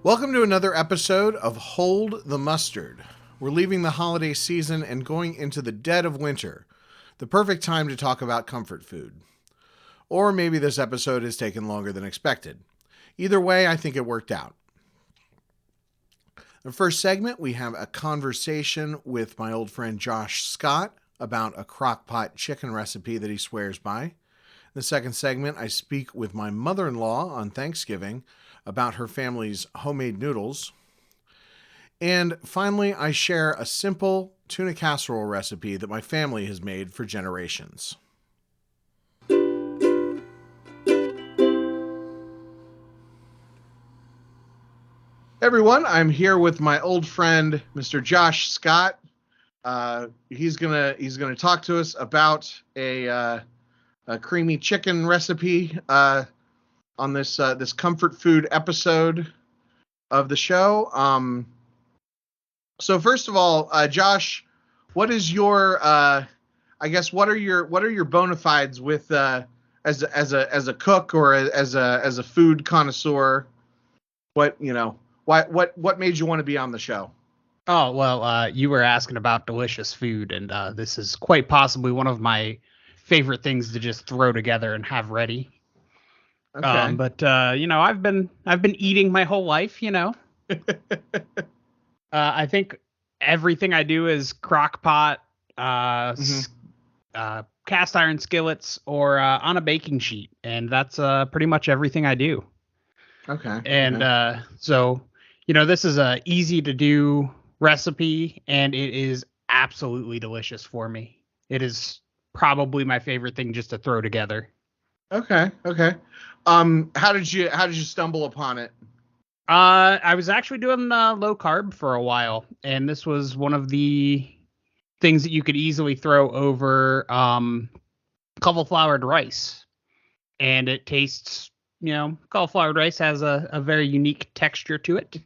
Welcome to another episode of Hold the Mustard. We're leaving the holiday season and going into the dead of winter, the perfect time to talk about comfort food. Or maybe this episode has taken longer than expected. Either way, I think it worked out. The first segment, we have a conversation with my old friend Josh Scott about a crockpot chicken recipe that he swears by. In the second segment, I speak with my mother-in-law on Thanksgiving about her family's homemade noodles. And finally, I share a simple tuna casserole recipe that my family has made for generations. Everyone, I'm here with my old friend, Mr. Josh Scott. He's gonna talk to us about a creamy chicken recipe on this comfort food episode of the show. So first of all, Josh, what is your what are your bona fides with as a cook or as a food connoisseur? What made you want to be on the show? Oh, well, you were asking about delicious food, and this is quite possibly one of my favorite things to just throw together and have ready. Okay. But I've been eating my whole life, I think everything I do is crock pot, cast iron skillets, or on a baking sheet, and that's pretty much everything I do. Okay. And so, this is a easy to do recipe, and it is absolutely delicious for me. It is probably my favorite thing just to throw together. Okay. How did you stumble upon it? I was actually doing low carb for a while, and this was one of the things that you could easily throw over cauliflowered rice, and it tastes. Cauliflowered rice has a very unique texture to it.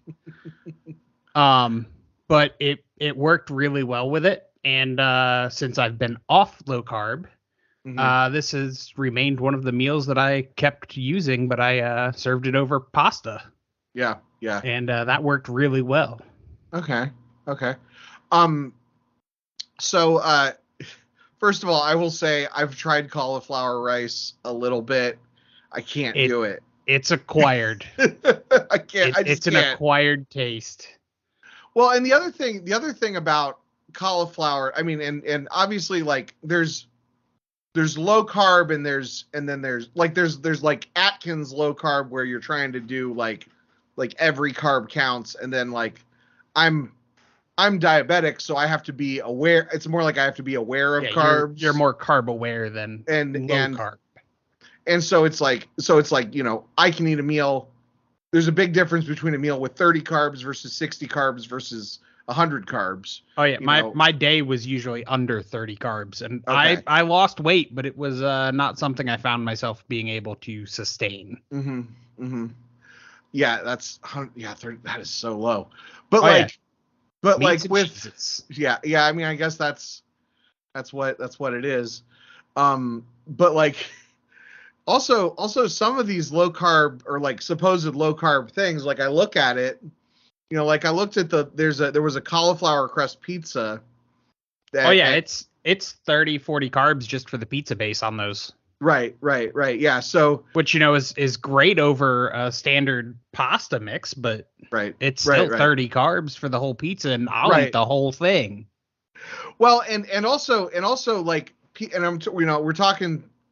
But it worked really well with it. And since I've been off low carb, this has remained one of the meals that I kept using, but I served it over pasta. Yeah. And that worked really well. Okay. So first of all, I will say I've tried cauliflower rice a little bit. I can't do it. It's acquired. I can't. It's an acquired taste. Well, and the other thing about cauliflower, I mean, and obviously like there's low carb and there's like Atkins low carb where you're trying to do like every carb counts, and then like I'm diabetic, so I have to be aware. It's more like I have to be aware of carbs. You're more carb aware than low carb. And so it's like, I can eat a meal. There's a big difference between a meal with 30 carbs versus 60 carbs versus 100 carbs. Oh yeah. My day was usually under 30 carbs, and okay. I lost weight, but it was not something I found myself being able to sustain. Yeah. 30, that is so low, but with Jesus. Yeah. I mean, I guess that's what it is. But like, also some of these low carb or like supposed low carb things, like I look at it, like I looked at there was a cauliflower crust pizza. It's 30, 40 carbs just for the pizza base on those. Right. Yeah. So, which, is great over a standard pasta mix, but it's still 30 carbs for the whole pizza, and I'll eat the whole thing. Well, and also like, and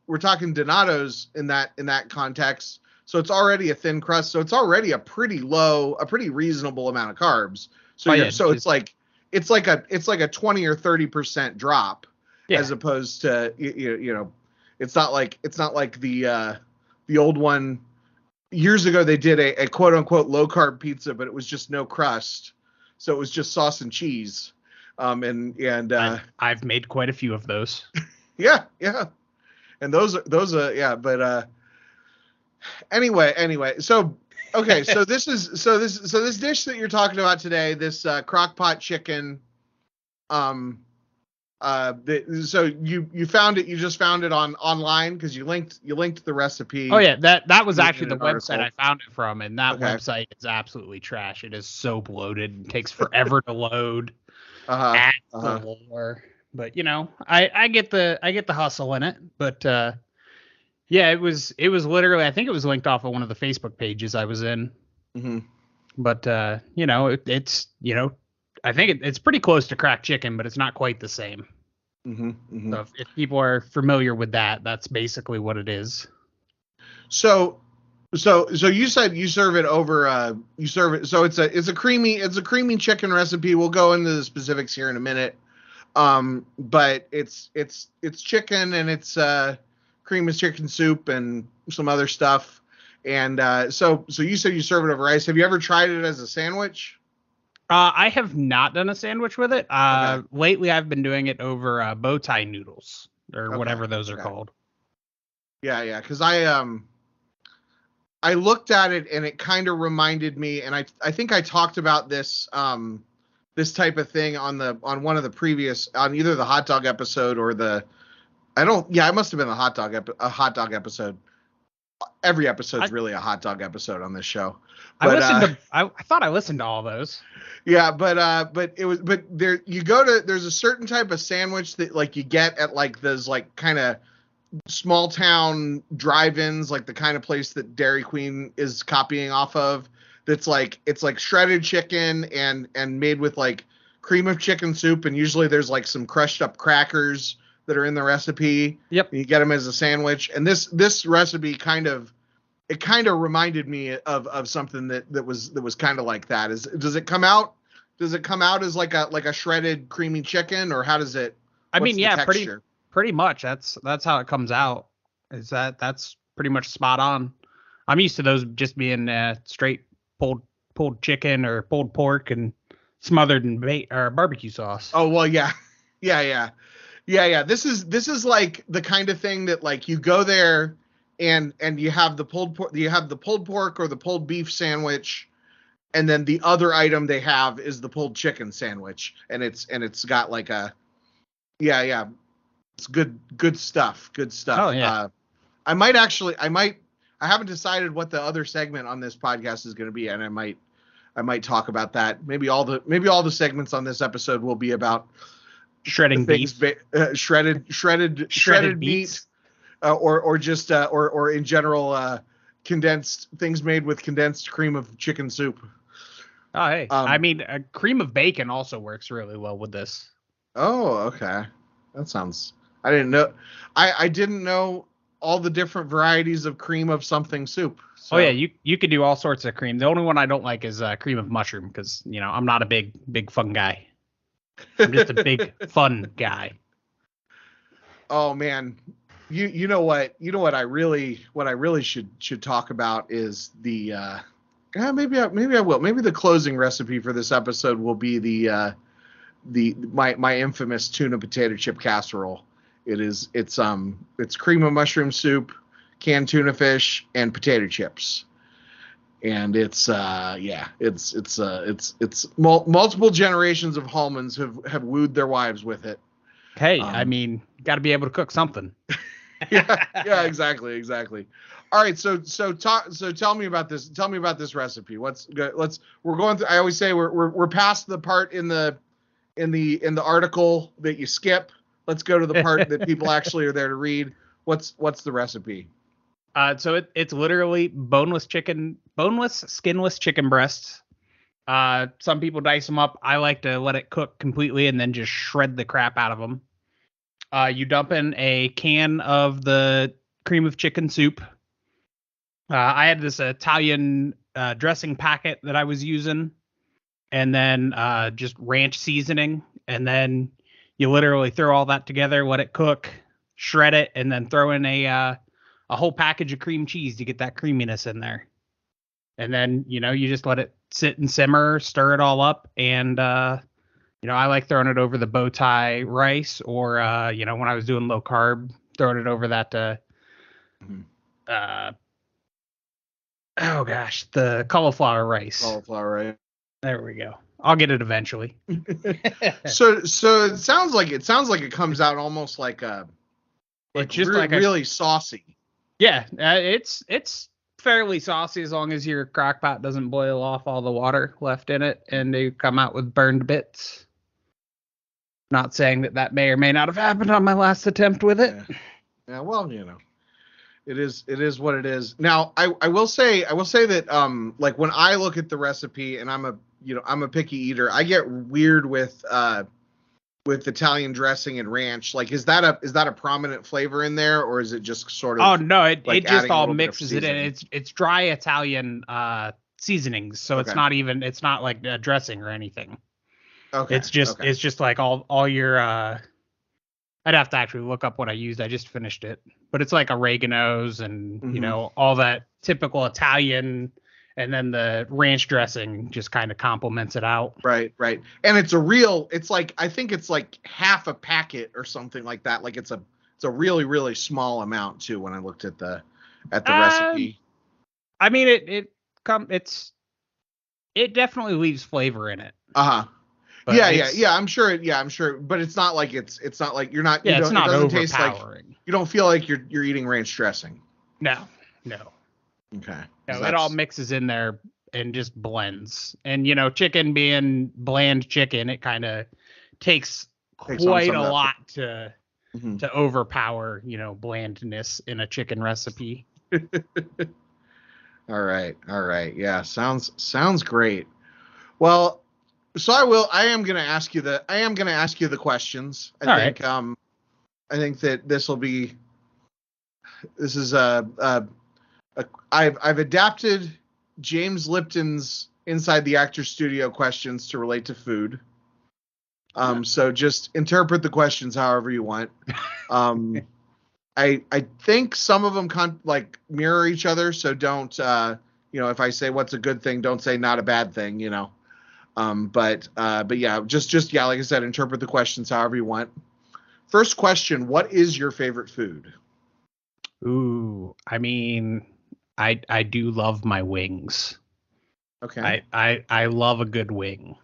we're talking Donato's in that context. So it's already a thin crust. So it's already a pretty reasonable amount of carbs. So it's like a 20 or 30% drop, as opposed to, it's not like the old one years ago. They did a quote unquote low carb pizza, but it was just no crust. So it was just sauce and cheese. I've made quite a few of those. Yeah. And those yeah, but anyway, so okay, so this dish that you're talking about today, this crock pot chicken, So you found it. You just found it online because you linked the recipe. Oh yeah, that was in actually the an website article. I found it from, and that Okay. website is absolutely trash. It is so bloated. It takes forever to load. Uh-huh. Ads Uh-huh. galore. But I get the hustle in it. But yeah, it was literally, I think it was linked off of one of the Facebook pages I was in. Mm-hmm. But it's I think it's pretty close to cracked chicken, but it's not quite the same. Mm-hmm. Mm-hmm. So if people are familiar with that, that's basically what it is. So you said you serve it over you serve it, so it's a creamy chicken recipe. We'll go into the specifics here in a minute. But it's chicken, and it's cream chicken soup and some other stuff. And so you said you serve it over rice. Have you ever tried it as a sandwich? I have not done a sandwich with it. Okay. Lately I've been doing it over bow tie noodles or Okay. whatever those are Okay. called. Yeah, because I looked at it and it kind of reminded me, and I think I talked about this type of thing on one of the previous, on either the hot dog episode or it must have been the hot dog episode. Every episode's I, really a hot dog episode on this show. I But listened to I thought I listened to all those. yeah, but there's a certain type of sandwich that like you get at like those like kind of small town drive-ins, like the kind of place that Dairy Queen is copying off of. That's like, it's like shredded chicken and made with like cream of chicken soup, and usually there's like some crushed up crackers that are in the recipe. Yep. You get them as a sandwich, and this recipe kind of reminded me of something that was kind of like that. Does it come out as like a shredded creamy chicken, or how does it? I What's mean, the yeah, texture? pretty much. That's how it comes out. That's pretty much spot on. I'm used to those just being straight pulled chicken or pulled pork and smothered in or barbecue sauce. Oh well, yeah, yeah. This is like the kind of thing that like you go there and you have the pulled pork or the pulled beef sandwich, and then the other item they have is the pulled chicken sandwich, and it's got like a yeah. It's good stuff. Good stuff. Oh yeah. I haven't decided what the other segment on this podcast is going to be, and I might talk about that. Maybe all the segments on this episode will be about Shredding beef, shredded meat, or just or in general condensed things made with condensed cream of chicken soup. Oh hey, I mean, a cream of bacon also works really well with this. Oh, okay. That sounds. I didn't know. I didn't know all the different varieties of cream of something soup. So. Oh yeah, you could do all sorts of cream. The only one I don't like is cream of mushroom, because I'm not a big fun guy. I'm just a big fun guy. Oh man, you know what I really should talk about is the maybe I will. Maybe the closing recipe for this episode will be my infamous tuna potato chip casserole. It's cream of mushroom soup, canned tuna fish, and potato chips. And it's multiple generations of Hallmans have wooed their wives with it. Hey, I mean, got to be able to cook something. yeah, exactly. All right, so tell me about this. Tell me about this recipe. We're going through. I always say we're past the part in the article that you skip. Let's go to the part that people actually are there to read. What's the recipe? So it's literally boneless, skinless chicken breasts. Some people dice them up. I like to let it cook completely and then just shred the crap out of them. You dump in a can of the cream of chicken soup. I had this Italian dressing packet that I was using, and then just ranch seasoning, and then you literally throw all that together, let it cook, shred it, and then throw in a whole package of cream cheese to get that creaminess in there. And then, you just let it sit and simmer, stir it all up. And, I like throwing it over the bow tie rice, or, when I was doing low carb, throwing it over that, the cauliflower rice. Cauliflower rice. There we go. I'll get it eventually. So it sounds like it comes out almost like It's just really saucy. Yeah, it's fairly saucy as long as your crock pot doesn't boil off all the water left in it and they come out with burned bits. Not saying that may or may not have happened on my last attempt with it. Yeah, well, it is what it is. Now, I will say that like when I look at the recipe and I'm a picky eater, I get weird with Italian dressing and ranch. Like, is that a prominent flavor in there, or is it just sort of? Oh no, it just all mixes it in. It's dry Italian seasonings, so it's not like a dressing or anything. Okay. It's just like all your I'd have to actually look up what I used. I just finished it. But it's like oreganos and all that typical Italian, and then the ranch dressing just kind of complements it out. Right. And it's like I think it's like half a packet or something like that. Like it's a really, really small amount too when I looked at the recipe. I mean it definitely leaves flavor in it. Uh-huh. But yeah. I'm sure. But it's not like it's not like you're not. Yeah, it's not overpowering. Taste like, you don't feel like you're eating ranch dressing. No. Okay. No, it all mixes in there and just blends. And chicken being bland chicken, it kind of takes quite a lot to overpower blandness in a chicken recipe. All right. Yeah, sounds great. Well, so I am going to ask you the questions. I think that this is I've adapted James Lipton's Inside the Actor Studio questions to relate to food. So just interpret the questions however you want. I think some of them mirror each other, so don't if I say what's a good thing, don't say not a bad thing, But yeah, just like I said, interpret the questions however you want. First question, what is your favorite food? Ooh, I mean, I do love my wings. Okay. I love a good wing.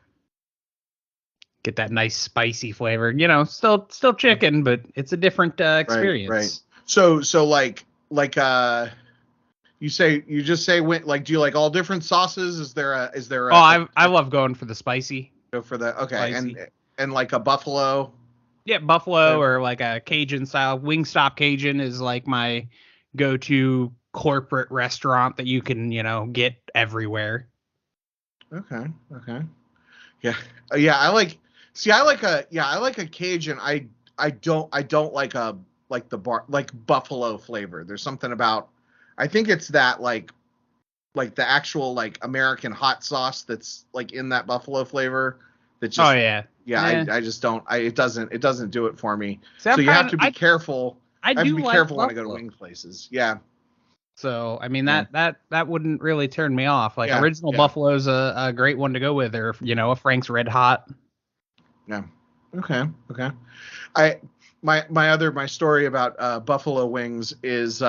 Get that nice spicy flavor. Still chicken, but it's a different experience. Right. So you just say like, do you like all different sauces? Is there I love going for the spicy. Go for the okay. Spicy. And like a buffalo. Yeah, buffalo or like a Cajun style. Wingstop Cajun is like my go-to corporate restaurant that you can, get everywhere. Okay. Yeah. I like a Cajun. I don't like the buffalo flavor. There's something about, I think it's that like the actual like American hot sauce that's like in that buffalo flavor that just I just don't it doesn't do it for me. So you have to be careful. I have to be careful when I go to wing places. Yeah. So I mean that wouldn't really turn me off. Like original buffalo's a great one to go with, or a Frank's Red Hot. Yeah. Okay. My story about buffalo wings is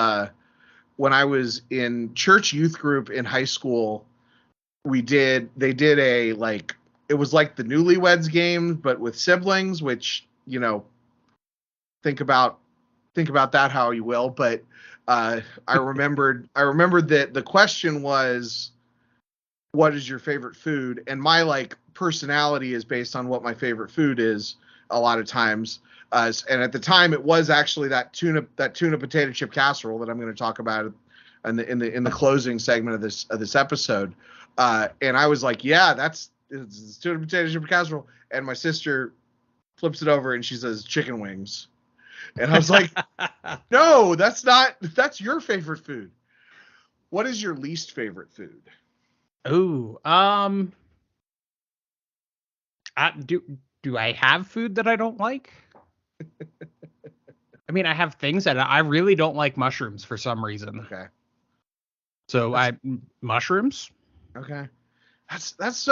when I was in church youth group in high school, they did a like, it was like the Newlyweds game, but with siblings, which, think about that how you will. But I remembered that the question was, what is your favorite food? And my like personality is based on what my favorite food is a lot of times. And at the time it was actually that tuna potato chip casserole that I'm going to talk about in the closing segment of this episode. And I was like, yeah, it's tuna potato chip casserole. And my sister flips it over and she says chicken wings. And I was like, no, that's your favorite food. What is your least favorite food? Ooh, do I have food that I don't like? I mean, I have things that I really don't like mushrooms for some reason. Okay. So mushrooms. Okay. That's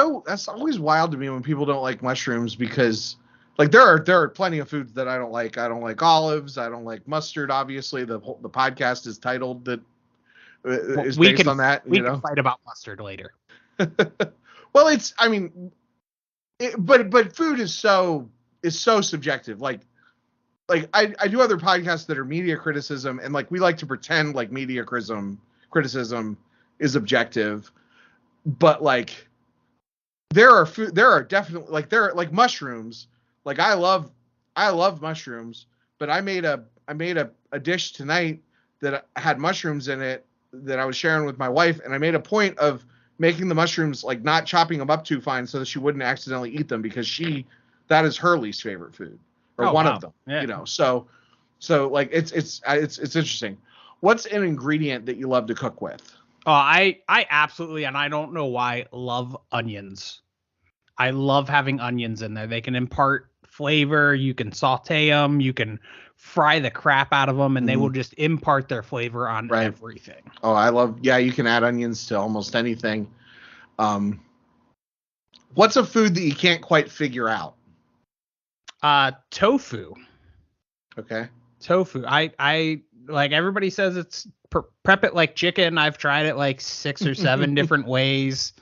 always wild to me when people don't like mushrooms, because like there are plenty of foods that I don't like. I don't like olives. I don't like mustard. Obviously, the podcast is titled that is based on that. We can fight about mustard later. Well, I mean, But food is so subjective. Like I do other podcasts that are media criticism, and like we like to pretend like media criticism is objective, but like there are definitely like there are like mushrooms. Like I love mushrooms, but I made a dish tonight that had mushrooms in it that I was sharing with my wife, and I made a point of making the mushrooms like not chopping them up too fine so that she wouldn't accidentally eat them, because that is her least favorite food, or one of them. Yeah. You know, so like it's interesting. What's an ingredient that you love to cook with? Oh, I absolutely, and I don't know why, love onions. I love having onions in there. They can impart flavor. You can saute them. You can fry the crap out of them, and they will just impart their flavor on everything. Oh, you can add onions to almost anything. What's a food that you can't quite figure out? Tofu. Okay. Tofu. I like, everybody says it's prep it like chicken. I've tried it like 6 or 7 different ways,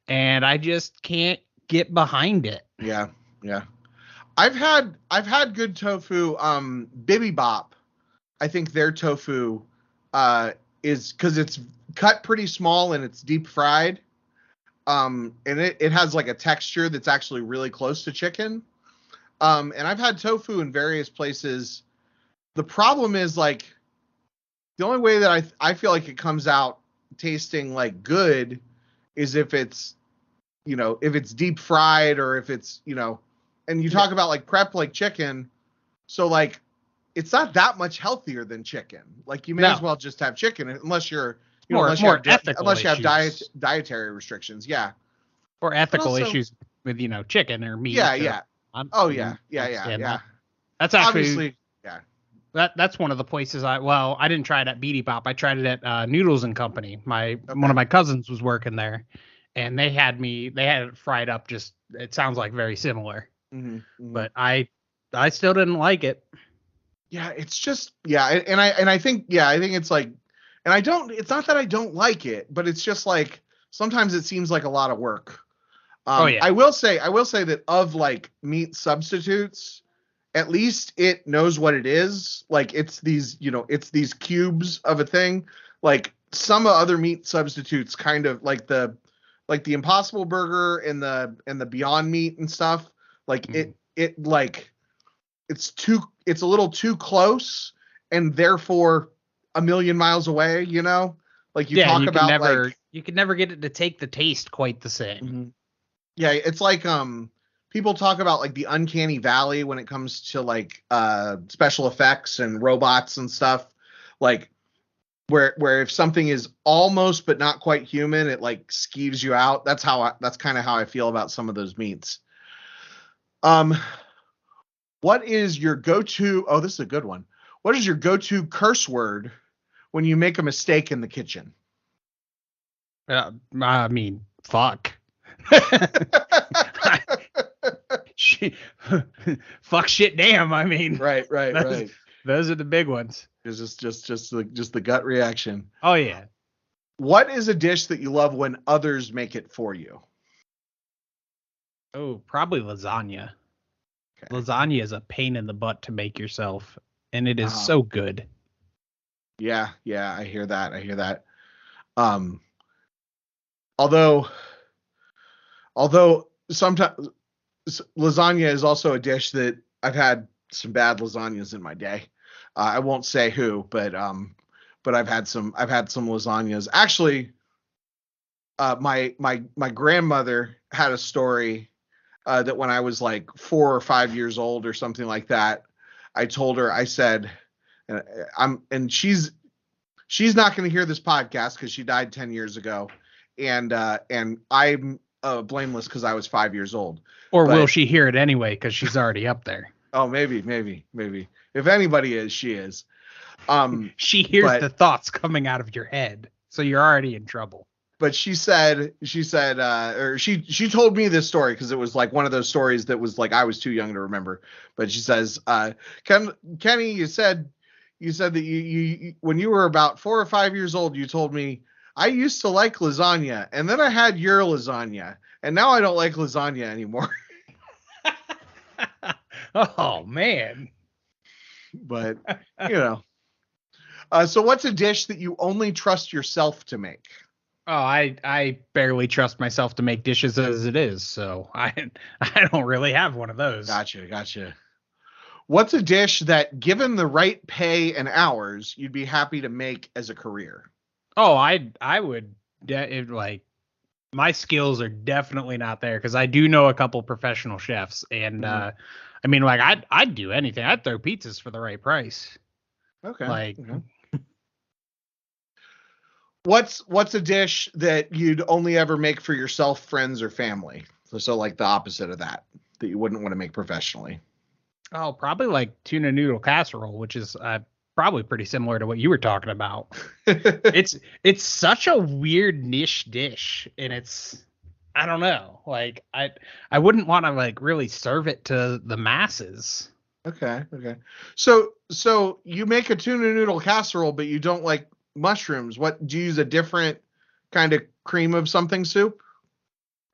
and I just can't get behind it. Yeah. I've had good tofu. Bibimbap, I think their tofu is, because it's cut pretty small and it's deep fried. And it has like a texture that's actually really close to chicken. And I've had tofu in various places. The problem is, like, the only way that I feel like it comes out tasting like good is if it's, if it's deep fried, or if it's, and you talk about like prep like chicken. So like, it's not that much healthier than chicken. Like, you may as well just have chicken, unless you're, unless you have dietary restrictions. Yeah. Or ethical issues with, chicken or meat. Yeah. That's actually, obviously, yeah. That's one of the places I didn't try it at Bibimbap. I tried it at Noodles and Company. One of my cousins was working there, and they had it fried up. Just, it sounds like very similar, but I still didn't like it. Yeah, it's just, and I think it's like, and it's not that I don't like it, but it's just like sometimes it seems like a lot of work. I will say that of like meat substitutes, at least it knows what it is. Like, it's these cubes of a thing. Like, some other meat substitutes, kind of like the Impossible Burger and the Beyond Meat and stuff. Like it's a little too close, and therefore a million miles away. Like you talk about, you could never get it to take the taste quite the same. Mm-hmm. Yeah, it's like people talk about like the uncanny valley when it comes to like special effects and robots and stuff, like where if something is almost but not quite human, it like skeeves you out. That's kind of how I feel about some of those meats. What is your go-to? Oh, this is a good one. What is your go-to curse word when you make a mistake in the kitchen? I mean, fuck. Fuck, shit, damn. I mean, right. Those are the big ones. It's just the gut reaction. Oh yeah. What is a dish that you love when others make it for you? Oh, probably lasagna. Okay. Lasagna is a pain in the butt to make yourself, and it is so good. Yeah, I hear that. Although sometimes lasagna is also a dish that I've had some bad lasagnas in my day. I won't say who, but I've had some lasagnas. Actually, my grandmother had a story that when I was like 4 or 5 years old or something like that, I told her, I said, and she's not going to hear this podcast because she died 10 years ago. And I'm blameless because I was 5 years old. Or will she hear it anyway because she's already up there? Oh, maybe. If anybody is, she is. She hears the thoughts coming out of your head, so you're already in trouble. But she said, or she told me this story because it was like one of those stories that was like I was too young to remember. But she says, Kenny, you said that you when you were about 4 or 5 years old, you told me, I used to like lasagna, and then I had your lasagna, and now I don't like lasagna anymore. Oh man. But so what's a dish that you only trust yourself to make? Oh, I barely trust myself to make dishes as it is, so I don't really have one of those. Gotcha. What's a dish that, given the right pay and hours, you'd be happy to make as a career? Oh, I would like my skills are definitely not there because I do know a couple professional chefs, and I mean, like I'd do anything. I'd throw pizzas for the right price. Okay. Like, What's a dish that you'd only ever make for yourself, friends, or family? So like the opposite of that you wouldn't want to make professionally. oh, probably like tuna noodle casserole, which is probably pretty similar to what you were talking about. It's such a weird niche dish, and I don't know. Like I wouldn't want to like really serve it to the masses. Okay. So you make a tuna noodle casserole, but you don't like mushrooms. What do you use? A different kind of cream of something soup?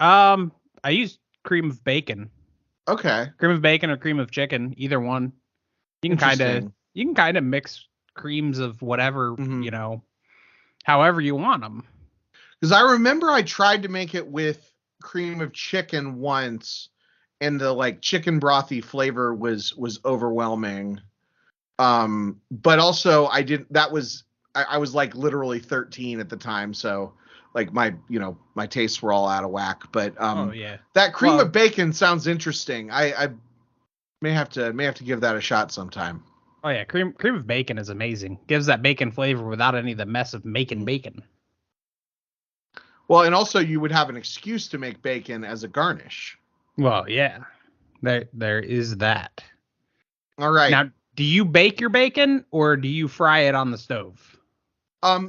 I use cream of bacon. Okay. Cream of bacon or cream of chicken, either one. You can kind of mix creams of whatever, however you want them. Because I remember I tried to make it with cream of chicken once, and the like chicken brothy flavor was overwhelming. But also I was like literally 13 at the time, so like my tastes were all out of whack. But that cream of bacon sounds interesting. I may have to give that a shot sometime. Oh yeah, cream of bacon is amazing. Gives that bacon flavor without any of the mess of making bacon. Well, and also you would have an excuse to make bacon as a garnish. Well, yeah. There is that. All right. Now, do you bake your bacon or do you fry it on the stove?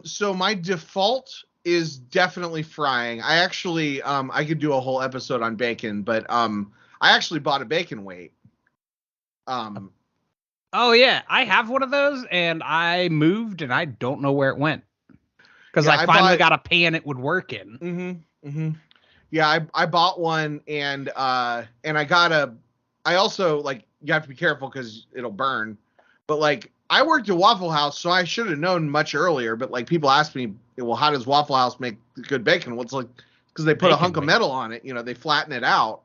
So my default is definitely frying. I actually I could do a whole episode on bacon, but I actually bought a bacon weight. Oh yeah, I have one of those, and I moved, and I don't know where it went because I finally got a pan it would work in. Yeah, I bought one, and I also, like, you have to be careful because it'll burn. But like, I worked at Waffle House, so I should have known much earlier. But like, people ask me, well, how does Waffle House make good bacon? Well, it's like because they put a hunk of metal on it. They flatten it out.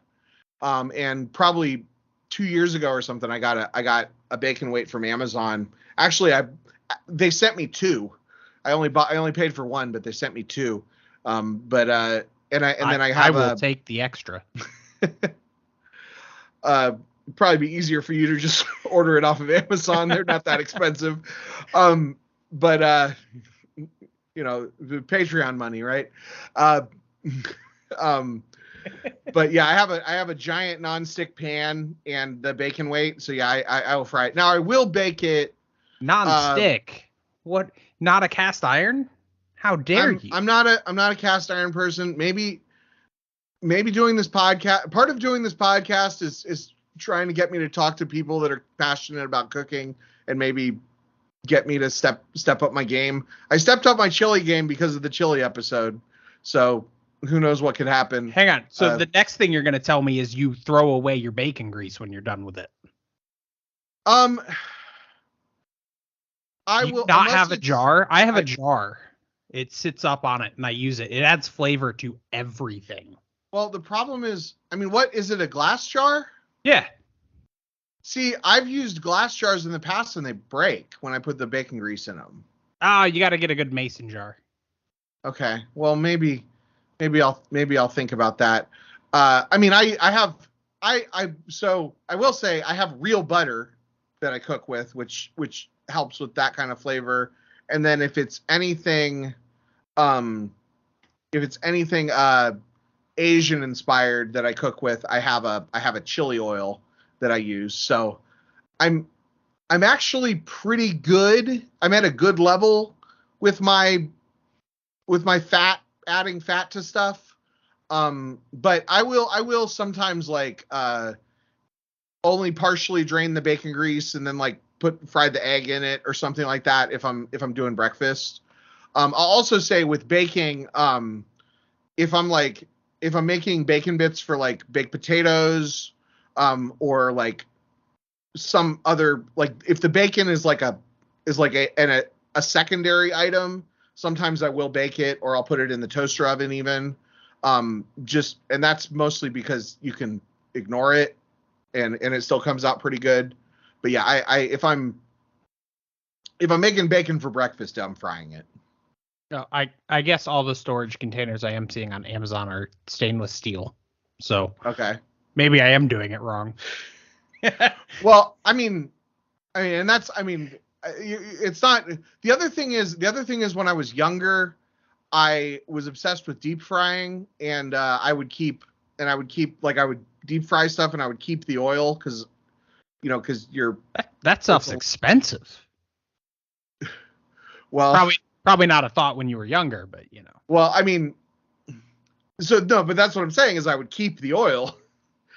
And probably 2 years ago or something, I got a bacon weight from Amazon. Actually, they sent me two. I only paid for one, but they sent me two. And then I will take the extra. Probably be easier for you to just order it off of Amazon. They're not that expensive. But the Patreon money, right? But yeah, I have a giant nonstick pan and the bacon weight. So yeah, I will fry it. Now I will bake it nonstick. What? Not a cast iron? How dare you? I'm not a cast iron person. Maybe doing this podcast. Part of doing this podcast is trying to get me to talk to people that are passionate about cooking and maybe get me to step up my game. I stepped up my chili game because of the chili episode. So who knows what could happen. Hang on. So the next thing you're going to tell me is you throw away your bacon grease when you're done with it. I will not have a jar. I have a jar. It sits up on it and I use it. It adds flavor to everything. Well, the problem is, I mean, what is it, a glass jar? Yeah. See, I've used glass jars in the past and they break when I put the bacon grease in them. You got to get a good mason jar. Okay. Well, maybe I'll think about that. I mean, so I will say I have real butter that I cook with, which helps with that kind of flavor. And then if it's anything Asian inspired that I cook with, I have a chili oil that I use. So I'm actually pretty good. I'm at a good level with my fat, adding fat to stuff. But I will sometimes like only partially drain the bacon grease and then like fry the egg in it or something like that if I'm doing breakfast. I'll also say with baking, if I'm making bacon bits for like baked potatoes, or like some other, like if the bacon is like a secondary item, sometimes I will bake it, or I'll put it in the toaster oven even. And that's mostly because you can ignore it and it still comes out pretty good. But yeah, if I'm making bacon for breakfast, I'm frying it. No, I guess all the storage containers I am seeing on Amazon are stainless steel. So Okay. maybe I am doing it wrong. Well, and that's, it's not, the other thing is when I was younger, I was obsessed with deep frying, and I would deep fry stuff, and I would keep the oil because that stuff's expensive. Well, probably not a thought when you were younger, but Well, so no, but that's what I'm saying is I would keep the oil.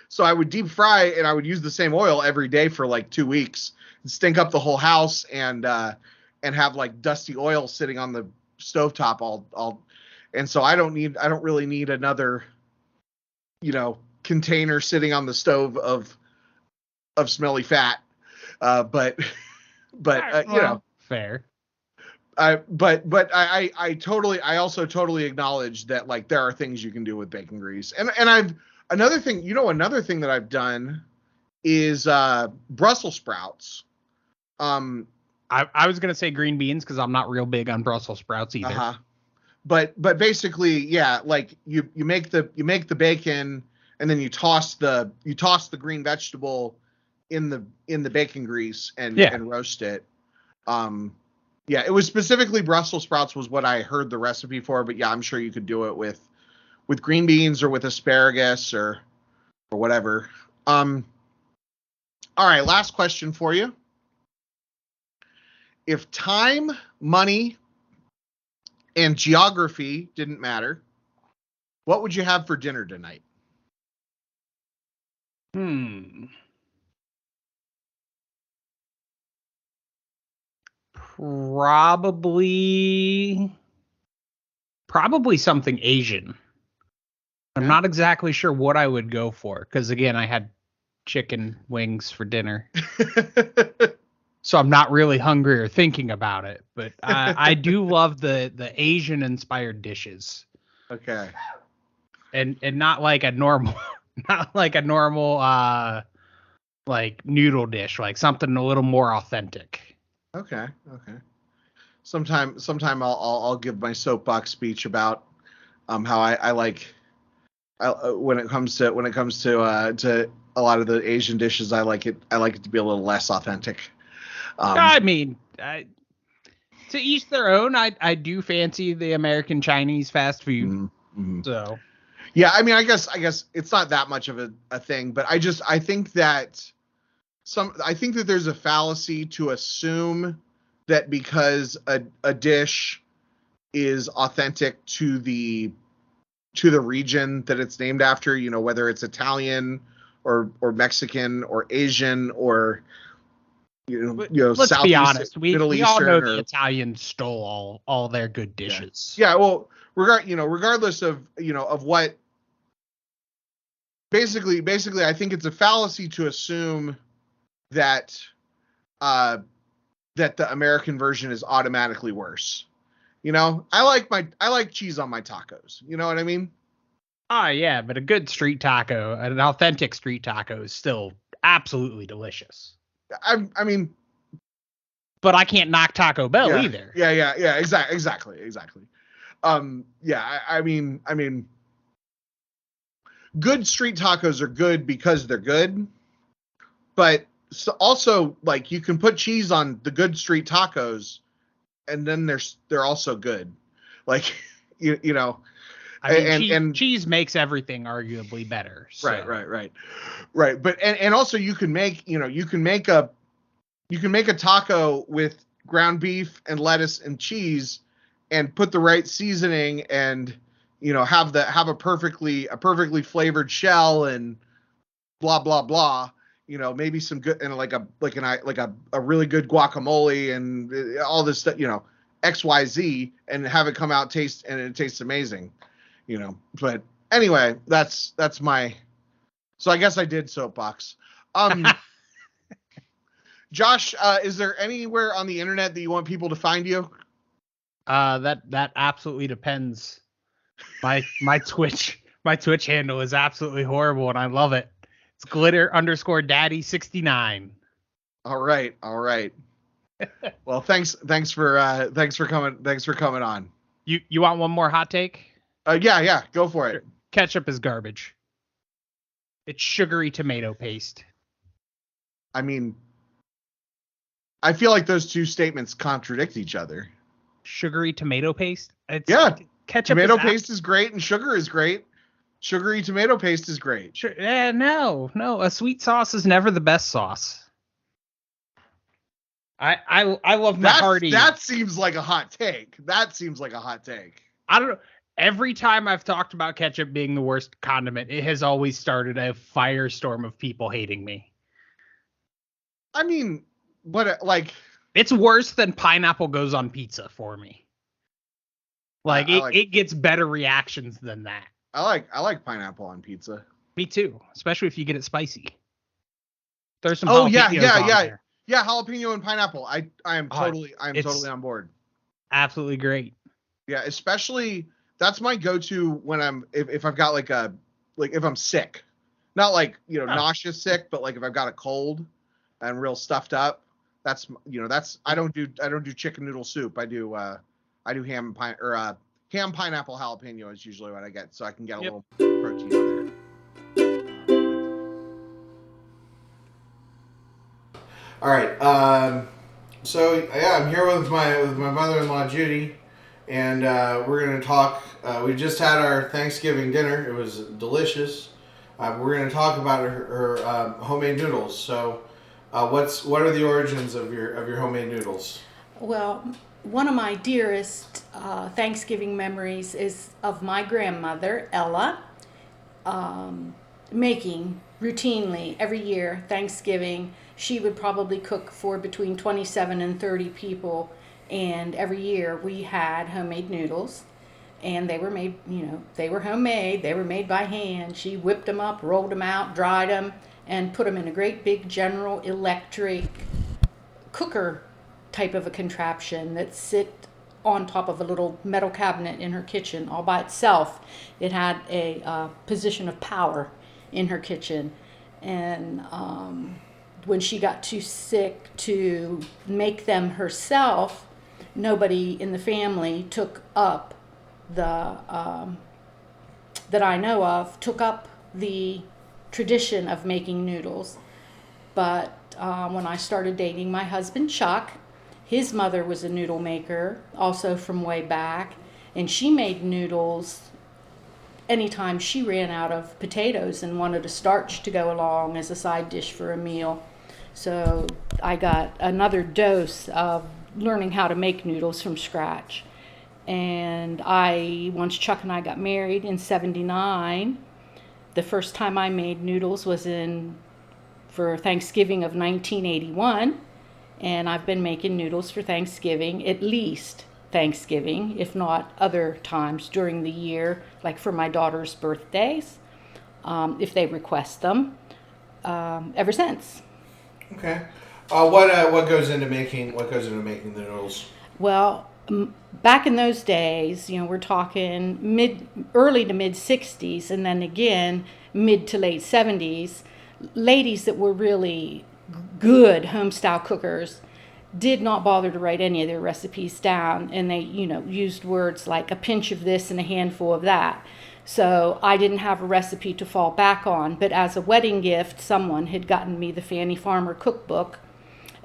So I would deep fry, and I would use the same oil every day for like 2 weeks, and stink up the whole house, and have like dusty oil sitting on the stovetop all. And so I don't really need another, container sitting on the stove of smelly fat. But fair. But I also totally acknowledge that like there are things you can do with bacon grease. And another thing that I've done is Brussels sprouts. I was gonna say green beans because I'm not real big on Brussels sprouts either. Uh-huh. But basically, yeah, like you make the bacon, and then you toss the green vegetable in the bacon grease and roast it. Yeah, it was specifically Brussels sprouts was what I heard the recipe for, but yeah, I'm sure you could do it with green beans or with asparagus or whatever. All right, last question for you. If time, money, and geography didn't matter, what would you have for dinner tonight? Probably something Asian. I'm not exactly sure what I would go for because again, I had chicken wings for dinner. So I'm not really hungry or thinking about it, but I do love the Asian inspired dishes. Okay. And not like a normal like noodle dish, like something a little more authentic. Okay. Sometime I'll give my soapbox speech about how I like when it comes to to a lot of the Asian dishes, I like it to be a little less authentic. To each their own. I do fancy the American Chinese fast food. Mm-hmm. So yeah, I guess it's not that much of a thing, but I think that there's a fallacy to assume that because a dish is authentic to the region that it's named after, whether it's Italian or Mexican or Asian or let's Southeast, be honest. Middle we all Eastern, know the Italians stole all their good dishes. Yeah, well, regardless of of what. Basically, I think it's a fallacy to assume that that the American version is automatically worse. I like cheese on my tacos. You know what I mean? Yeah, but a good street taco, an authentic street taco, is still absolutely delicious. I mean, but I can't knock Taco Bell either. Yeah. Exactly. Yeah, I mean, good street tacos are good because they're good, but also like you can put cheese on the good street tacos, and then they're also good. Like cheese makes everything arguably better. So. Right. But and also you can make a taco with ground beef and lettuce and cheese, and put the right seasoning and have a perfectly flavored shell and blah blah blah. Maybe some good and like a really good guacamole and all this stuff. XYZ, and have it come out and it tastes amazing. But anyway, that's my. So I guess I did soapbox. Josh, is there anywhere on the internet that you want people to find you? That absolutely depends. My Twitch handle is absolutely horrible, and I love it. It's glitter_daddy69. All right. Well, thanks for coming on. You want one more hot take? Yeah, go for it. Ketchup is garbage. It's sugary tomato paste. I mean, I feel like those two statements contradict each other. Sugary tomato paste? Ketchup tomato paste is great and sugar is great. Sugary tomato paste is great. Sure, no. A sweet sauce is never the best sauce. I love my hearty. That seems like a hot take. I don't know. Every time I've talked about ketchup being the worst condiment, it has always started a firestorm of people hating me. I mean, it's worse than pineapple goes on pizza for me. It gets better reactions than that. I like pineapple on pizza. Me too, especially if you get it spicy. There's some yeah, jalapeno and pineapple. I am totally on board. Absolutely great. Yeah, especially that's my go-to when if I've got if I'm sick. Not nauseous sick, but if I've got a cold and real stuffed up. That's I don't do chicken noodle soup. I do ham pineapple jalapeno is usually what I get, so I can get a little protein on there. All right. So I'm here with my mother-in-law Judy, and we're gonna talk. We just had our Thanksgiving dinner. It was delicious. We're gonna talk about her homemade noodles. So, what are the origins of your homemade noodles? Well, one of my dearest Thanksgiving memories is of my grandmother, Ella, making routinely every year Thanksgiving. She would probably cook for between 27 and 30 people, and every year we had homemade noodles, and they were made, they were homemade, they were made by hand. She whipped them up, rolled them out, dried them, and put them in a great big General Electric cooker type of a contraption that sit on top of a little metal cabinet in her kitchen all by itself. It had a position of power in her kitchen, and when she got too sick to make them herself, nobody in the family took up that I know of, took up the tradition of making noodles. But when I started dating my husband Chuck, his mother was a noodle maker, also from way back, and she made noodles anytime she ran out of potatoes and wanted a starch to go along as a side dish for a meal. So I got another dose of learning how to make noodles from scratch. And once Chuck and I got married in '79, the first time I made noodles was for Thanksgiving of 1981. And I've been making noodles for Thanksgiving, at least Thanksgiving, if not other times during the year, like for my daughter's birthdays, if they request them, ever since. Okay. What goes into making the noodles? Well, back in those days, we're talking early to mid 60s, and then again mid to late 70s, ladies that were really good home style cookers did not bother to write any of their recipes down, and they used words like a pinch of this and a handful of that. So I didn't have a recipe to fall back on, but as a wedding gift, someone had gotten me the Fannie Farmer cookbook,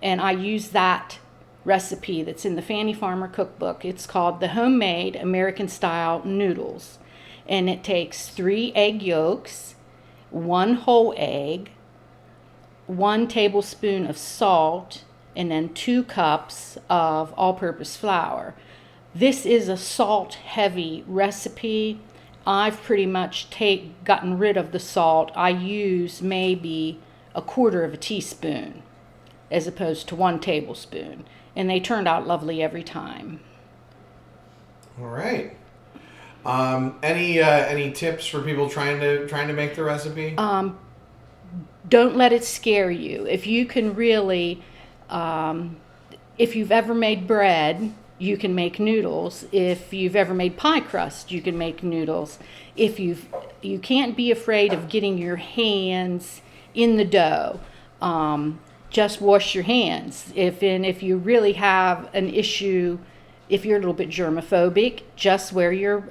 and I used that recipe that's in the Fannie Farmer cookbook. It's called the Homemade American Style Noodles, and it takes 3 egg yolks, 1 whole egg, 1 tablespoon of salt, and then 2 cups of all-purpose flour. This is a salt-heavy recipe. I've pretty much gotten rid of the salt. I use maybe 1/4 teaspoon as opposed to 1 tablespoon, and they turned out lovely every time. All right. Any tips for people trying to make the recipe? Don't let it scare you. If you can really If you've ever made bread, you can make noodles. If you've ever made pie crust, you can make noodles. You can't be afraid of getting your hands in the dough. Just wash your hands. If you really have an issue, if you're a little bit germophobic, just wear your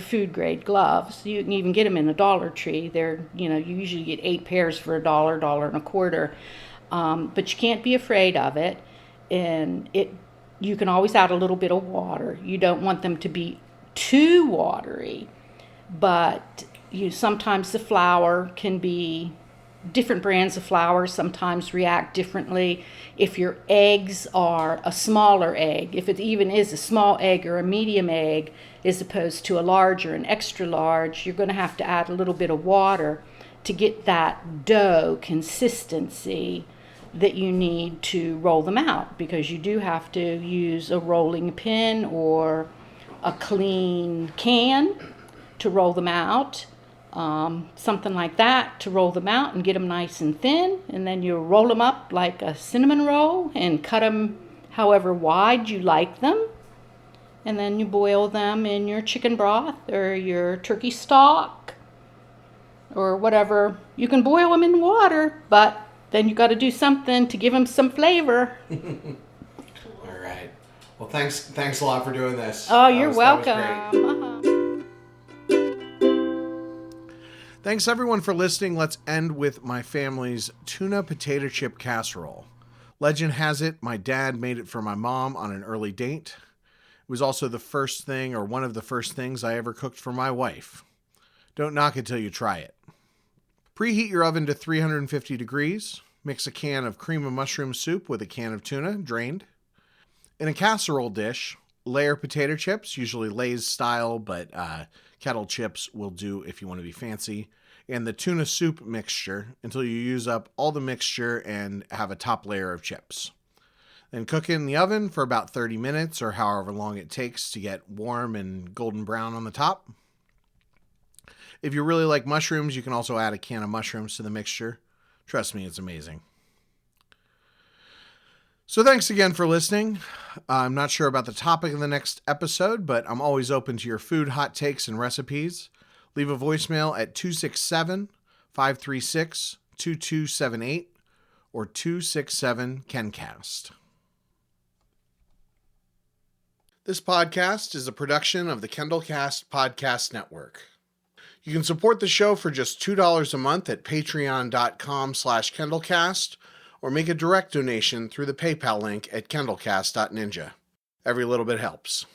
food grade gloves. You can even get them in the Dollar Tree. You usually get 8 pairs for $1, $1.25. But you can't be afraid of it, and you can always add a little bit of water. You don't want them to be too watery, but sometimes the flour can be different brands of flour sometimes react differently. If your eggs are a smaller egg, if it even is a small egg or a medium egg as opposed to a large or an extra large, you're going to have to add a little bit of water to get that dough consistency that you need to roll them out, because you do have to use a rolling pin or a clean can to roll them out. Something like that to roll them out and get them nice and thin, and then you roll them up like a cinnamon roll and cut them however wide you like them, and then you boil them in your chicken broth or your turkey stock or whatever. You can boil them in water, but then you got to do something to give them some flavor. All right. Well, thanks a lot for doing this. Oh, you're welcome. Thanks everyone for listening. Let's end with my family's tuna potato chip casserole. Legend has it, my dad made it for my mom on an early date. It was also the first thing, or one of the first things, I ever cooked for my wife. Don't knock it till you try it. Preheat your oven to 350 degrees. Mix a can of cream of mushroom soup with a can of tuna, drained. In a casserole dish, layer potato chips, usually Lay's style, but kettle chips will do if you want to be fancy, and the tuna soup mixture until you use up all the mixture and have a top layer of chips. Then cook it in the oven for about 30 minutes or however long it takes to get warm and golden brown on the top. If you really like mushrooms, you can also add a can of mushrooms to the mixture. Trust me, it's amazing. So thanks again for listening. I'm not sure about the topic of the next episode, but I'm always open to your food, hot takes, and recipes. Leave a voicemail at 267-536-2278 or 267-KENCAST. This podcast is a production of the KendallCast Podcast Network. You can support the show for just $2 a month at patreon.com/KendallCast or make a direct donation through the PayPal link at kendallcast.ninja. Every little bit helps.